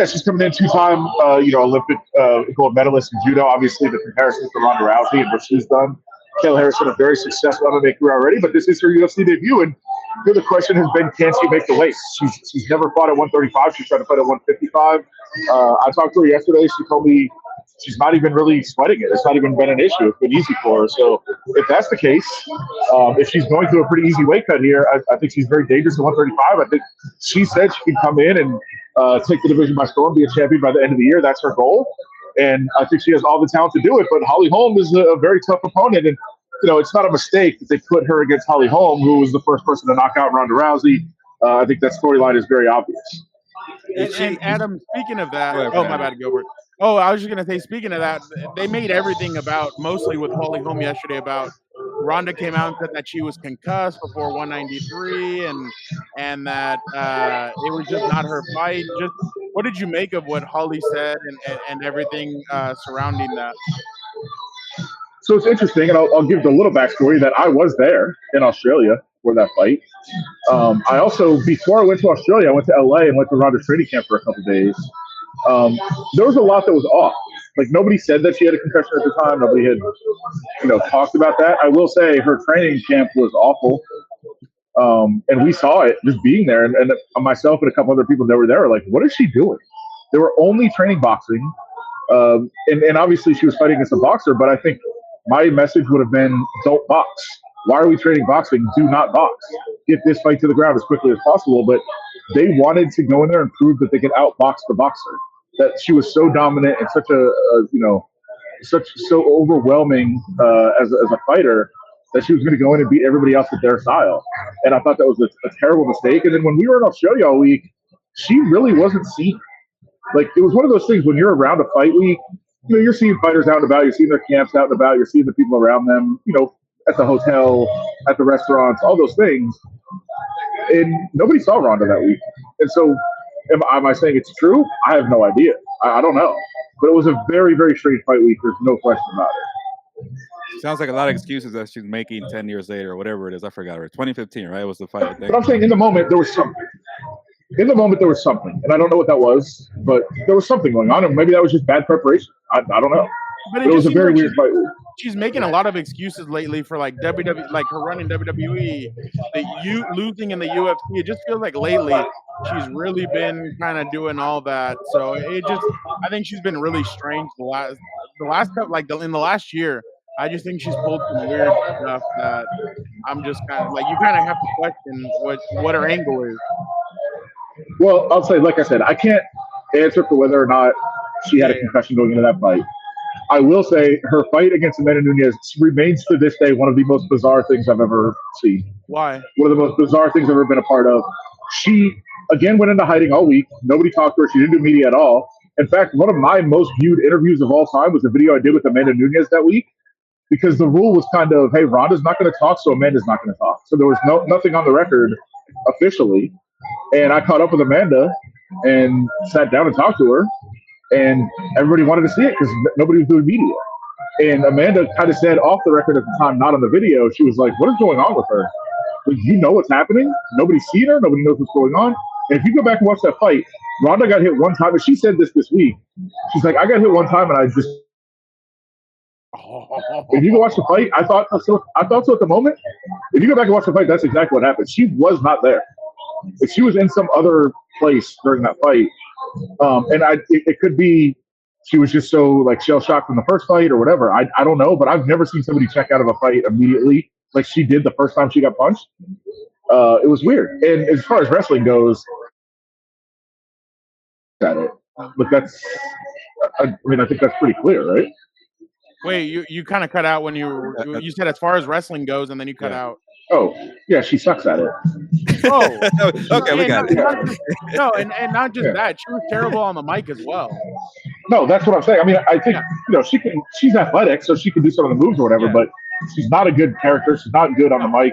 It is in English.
Yeah, she's coming in two-time, Olympic gold medalist in judo. Obviously, the comparison to Ronda Rousey and what she's done. Kayla Harris had a very successful MMA career already, but this is her UFC debut, and the question has been, can she make the weight? She's never fought at 135. She's trying to fight at 155. I talked to her yesterday. She told me she's not even really sweating it. It's not even been an issue. It's been easy for her. So if that's the case, if she's going through a pretty easy weight cut here, I think she's very dangerous at 135. I think she said she can come in and take the division by storm, be a champion by the end of the year. That's her goal. And I think she has all the talent to do it. But Holly Holm is a very tough opponent. And, it's not a mistake that they put her against Holly Holm, who was the first person to knock out Ronda Rousey. I think that storyline is very obvious. And Adam, speaking of that, my bad, Gilbert. Oh, I was just going to say, speaking of that, they made everything about, mostly with Holly Holm yesterday, about Ronda came out and said that she was concussed before 193 and that it was just not her fight. Just what did you make of what Holly said and everything surrounding that? So it's interesting, and I'll give the little backstory that I was there in Australia for that fight. I also, before I went to Australia, I went to LA and went to Ronda's training camp for a couple of days. There was a lot that was off. Like, nobody said that she had a concussion at the time. Nobody had, talked about that. I will say her training camp was awful. And we saw it just being there. And myself and a couple other people that were there were like, what is she doing? They were only training boxing. And obviously she was fighting against a boxer, but I think my message would have been, don't box. Why are we training boxing? Do not box. Get this fight to the ground as quickly as possible. But they wanted to go in there and prove that they could outbox the boxer. That she was so dominant and such so overwhelming as a fighter that she was going to go in and beat everybody else with their style. And I thought that was a terrible mistake. And then when we were in Australia all week, she really wasn't seen. Like, it was one of those things when you're around a fight week, you're seeing fighters out and about, you're seeing their camps out and about, you're seeing the people around them, at the hotel, at the restaurants, all those things. And nobody saw Ronda that week. And so am I saying it's true? I have no idea. I don't know. But it was a very, very strange fight week. There's no question about it. Sounds like a lot of excuses that she's making 10 years later or whatever it is. I forgot her. 2015, right? Was the fight, I think. But I'm saying in the moment, there was something. And I don't know what that was, but there was something going on. And maybe that was just bad preparation. I don't know. But it was a very weird fight. She's making a lot of excuses lately for like WWE, like her run in WWE, losing in the UFC. It just feels like lately she's really been kind of doing all that. So I think she's been really strange the last couple, in the last year. I just think she's pulled some weird stuff that I'm just kind of like, you kind of have to question what her angle is. Well, I'll say, like I said, I can't answer for whether or not she had a concussion going into that fight. I will say her fight against Amanda Nunes remains to this day one of the most bizarre things I've ever seen. Why? One of the most bizarre things I've ever been a part of. She, again, went into hiding all week. Nobody talked to her. She didn't do media at all. In fact, one of my most viewed interviews of all time was a video I did with Amanda Nunes that week, because the rule was kind of, hey, Ronda's not going to talk, so Amanda's not going to talk. So there was nothing on the record officially. And I caught up with Amanda and sat down and talked to her. And everybody wanted to see it because nobody was doing media. And Amanda kind of said off the record at the time, not on the video, she was like, what is going on with her? Like, you know what's happening? Nobody's seen her. Nobody knows what's going on. And if you go back and watch that fight, Ronda got hit one time. And she said this week. She's like, I got hit one time and I just... If you go watch the fight, I thought so at the moment. If you go back and watch the fight, that's exactly what happened. She was not there. If she was in some other place during that fight, and it could be she was just so like shell shocked from the first fight or whatever. I don't know, but I've never seen somebody check out of a fight immediately like she did the first time she got punched. It was weird. And as far as wrestling goes, at it, but I think that's pretty clear, right? Wait, you kind of cut out when you said as far as wrestling goes, and then you cut out. Oh, yeah, she sucks at it. Oh, okay, we got it. And not just that, she was terrible on the mic as well. No, that's what I'm saying. I mean, I think she's athletic, so she can do some of the moves or whatever, but she's not a good character. She's not good on the mic.